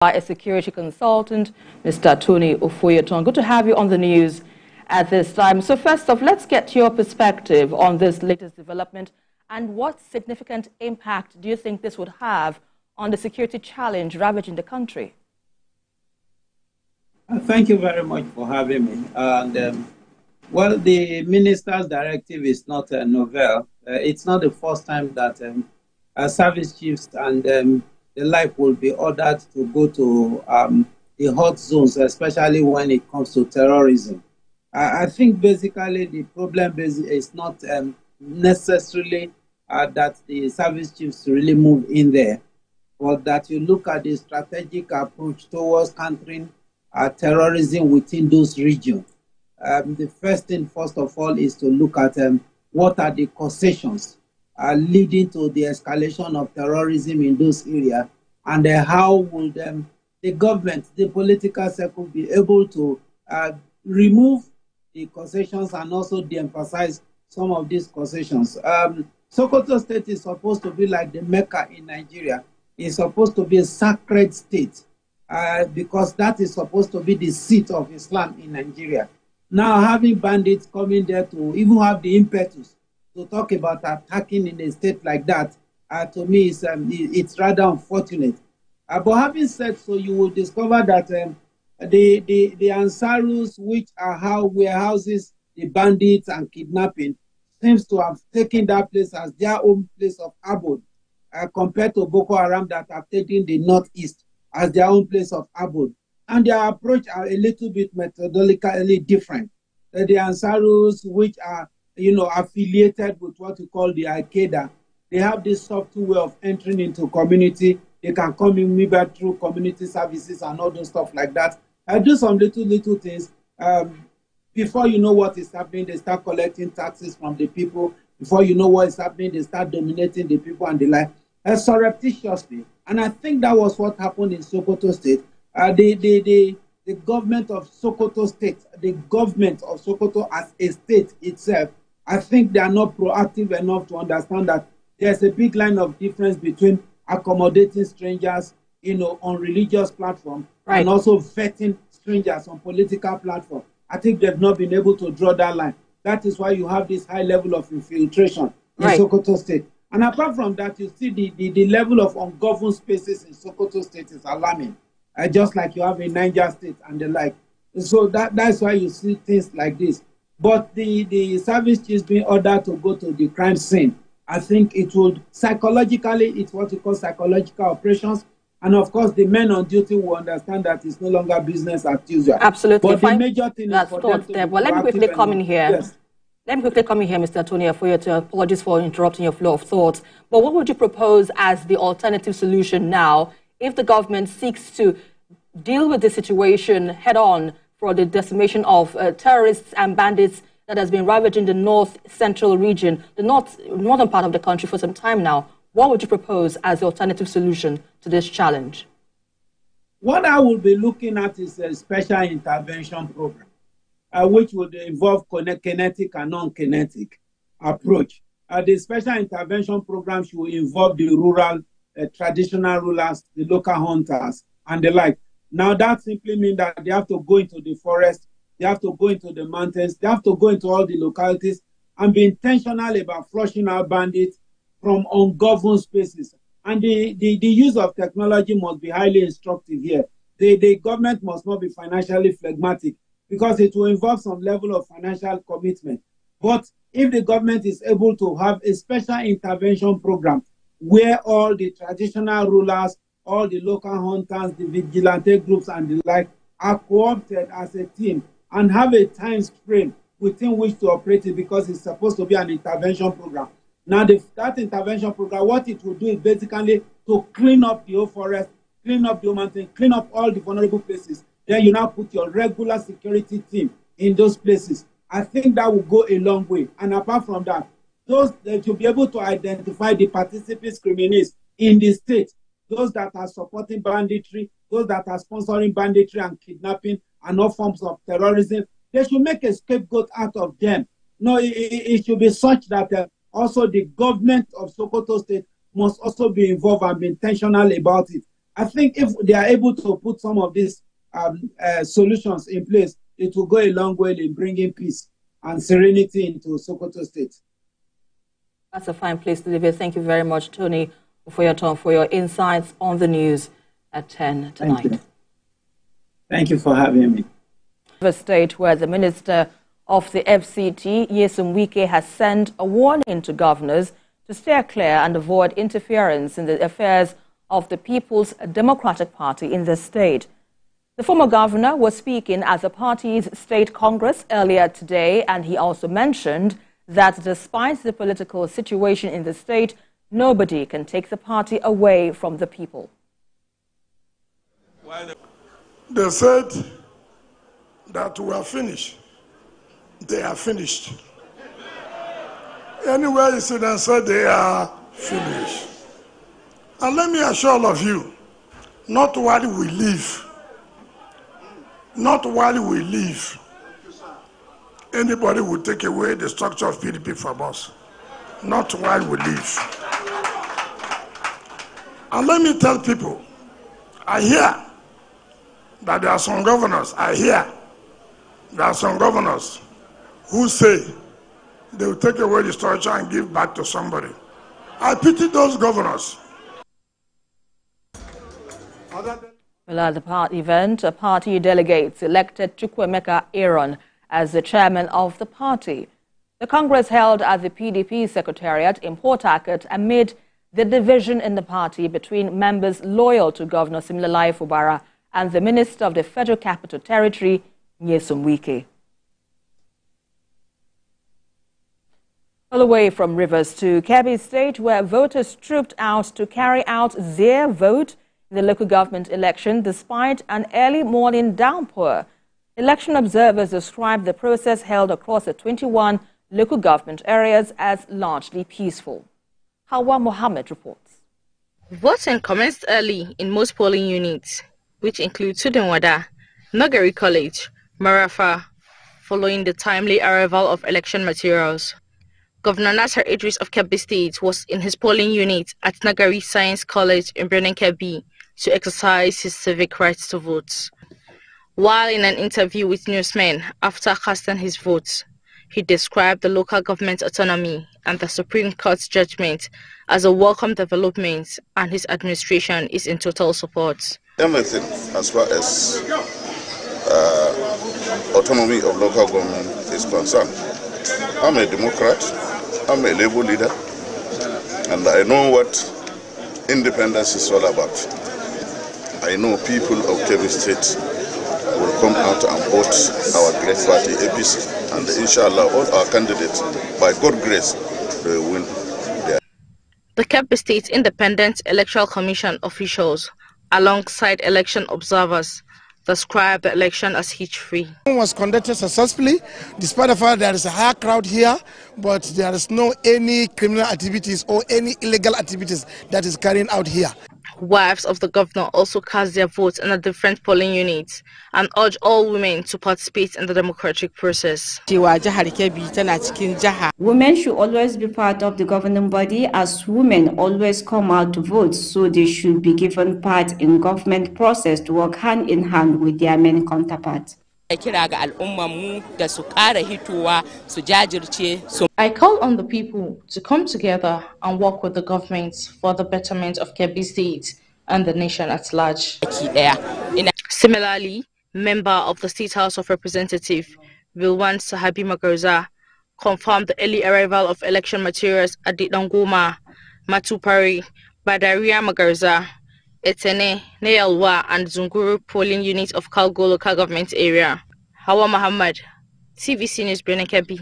A security consultant, Mr. Tony Ofoyeton. Good to have you on the news at this time. So first off, let's get your perspective on this latest development and what significant impact do you think this would have on the security challenge ravaging the country? Thank you very much for having me. And well, the minister's directive is not novel. It's not the first time that service chiefs and the like will be ordered to go to the hot zones, especially when it comes to terrorism. I think basically the problem is not necessarily that the service chiefs really move in there, but that you look at the strategic approach towards countering terrorism within those regions. The first thing, first of all, is to look at what are the causations leading to the escalation of terrorism in those areas, and how will the government, the political circle, be able to remove the causations and also de-emphasize some of these causations. Sokoto State is supposed to be like the Mecca in Nigeria. It's supposed to be a sacred state because that is supposed to be the seat of Islam in Nigeria. Now, having bandits coming there to even have the impetus to talk about attacking in a state like that, to me, it's rather unfortunate. But having said so, you will discover that the Ansarus, which are warehouses the bandits and kidnapping, seems to have taken that place as their own place of abode, compared to Boko Haram that have taken the northeast as their own place of abode. And their approach are a little bit methodologically different. The Ansarus, which are affiliated with what we call the Al-Qaeda, they have this subtle way of entering into community. They can come in maybe through community services and all those stuff like that. I do some little things. Before you know what is happening, they start collecting taxes from the people. Before you know what is happening, they start dominating the people and the like, surreptitiously. And I think that was what happened in Sokoto State. The government of Sokoto State, the government of Sokoto as a state itself, I think they are not proactive enough to understand that there's a big line of difference between accommodating strangers, on religious platform, right, and also vetting strangers on political platform. I think they've not been able to draw that line. That is why you have this high level of infiltration in Sokoto State. And apart from that, you see the level of ungoverned spaces in Sokoto State is alarming, just like you have in Niger State and the like. So that's why you see things like this. But the service chiefs being ordered to go to the crime scene, I think it would psychologically, it's what we call psychological operations. And of course, the men on duty will understand that it's no longer business as usual. Absolutely. But the major thing is for them to be Well, let me quickly come in here. Yes. Let me quickly come in here, Mr. Tony Ofoyeton. Apologies for interrupting your flow of thoughts. But what would you propose as the alternative solution now if the government seeks to deal with the situation head-on for the decimation of terrorists and bandits that has been ravaging the north-central region, the northern part of the country for some time now? What would you propose as the alternative solution to this challenge? What I will be looking at is a special intervention program, which would involve kinetic and non-kinetic approach. The special intervention program should involve the rural, traditional rulers, the local hunters, and the like. Now, that simply means that they have to go into the forest, they have to go into the mountains, they have to go into all the localities and be intentional about flushing out bandits from ungoverned spaces. And the use of technology must be highly instructive here. The government must not be financially phlegmatic because it will involve some level of financial commitment. But if the government is able to have a special intervention program where all the traditional rulers, all the local hunters, the vigilante groups and the like are co-opted as a team and have a time frame within which to operate it, because it's supposed to be an intervention program. Now, that intervention program, what it will do is basically to clean up the whole forest, clean up the whole mountain, clean up all the vulnerable places. Then you now put your regular security team in those places. I think that will go a long way. And apart from that, they should be able to identify the participants, criminals in the state, those that are supporting banditry, those that are sponsoring banditry and kidnapping and all forms of terrorism. They should make a scapegoat out of them. No, it should be such that also the government of Sokoto State must also be involved and be intentional about it. I think if they are able to put some of these solutions in place, it will go a long way in bringing peace and serenity into Sokoto State. That's a fine place to leave it. Thank you very much, Tony, for your time, for your insights on the news at 10 tonight. Thank you. Thank you for having me. The state where the Minister of the FCT, Nyesom Wike, has sent a warning to governors to steer clear and avoid interference in the affairs of the People's Democratic Party in the state. The former governor was speaking at the party's state congress earlier today, and he also mentioned that despite the political situation in the state, nobody can take the party away from the people. They said that we are finished. They are finished. Anywhere you see them say they are finished. And let me assure all of you, not while we live, not while we live, anybody will take away the structure of PDP from us. Not while we live. And let me tell people, I hear that there are some governors, who say they will take away the structure and give back to somebody. I pity those governors. Well, at the party event, party delegates elected Chukwuemeka Aaron as the chairman of the party. The Congress held at the PDP Secretariat in Port Harcourt amid the division in the party between members loyal to Governor Siminalayi Fubara and the Minister of the Federal Capital Territory, Nyesom Wike. All the way from Rivers to Kebbi State, where voters trooped out to carry out their vote in the local government election despite an early morning downpour. Election observers described the process held across the 21 local government areas as largely peaceful. Hawa Mohammed reports. Voting commenced early in most polling units, which include Sudanwada, Nogari College, Marafa, following the timely arrival of election materials. Governor Nasser Idris of Kebbi State was in his polling unit at Nogari Science College in Birnin Kebbi to exercise his civic rights to vote. While in an interview with newsmen after casting his vote, he described the local government autonomy and the Supreme Court's judgment as a welcome development, and his administration is in total support. Everything as far as autonomy of local government is concerned. I'm a Democrat, I'm a Labour leader, and I know what independence is all about. I know people of Kebbi State will come out and vote our great party, APC, and inshallah all our candidates, by God's grace, they will win. The Kebbi State Independent Electoral Commission officials, alongside election observers, described the election as hitch-free. It was conducted successfully, despite the fact there is a high crowd here, but there is no any criminal activities or any illegal activities that is carrying out here. Wives of the governor also cast their votes in the different polling units and urged all women to participate in the democratic process. Women should always be part of the governing body, as women always come out to vote, so they should be given part in government process to work hand in hand with their men counterparts. I call on the people to come together and work with the government for the betterment of Kebbi State and the nation at large. Similarly, member of the State House of Representatives, Wilwan Sahabi Magarza, confirmed the early arrival of election materials at the Dangoma, Matupari, Badaria Magarza, Etene, Neyalwa, and Zunguru polling units of Kalgo local government area. Hawa Muhammad, TVC News, Birnin Kebbi.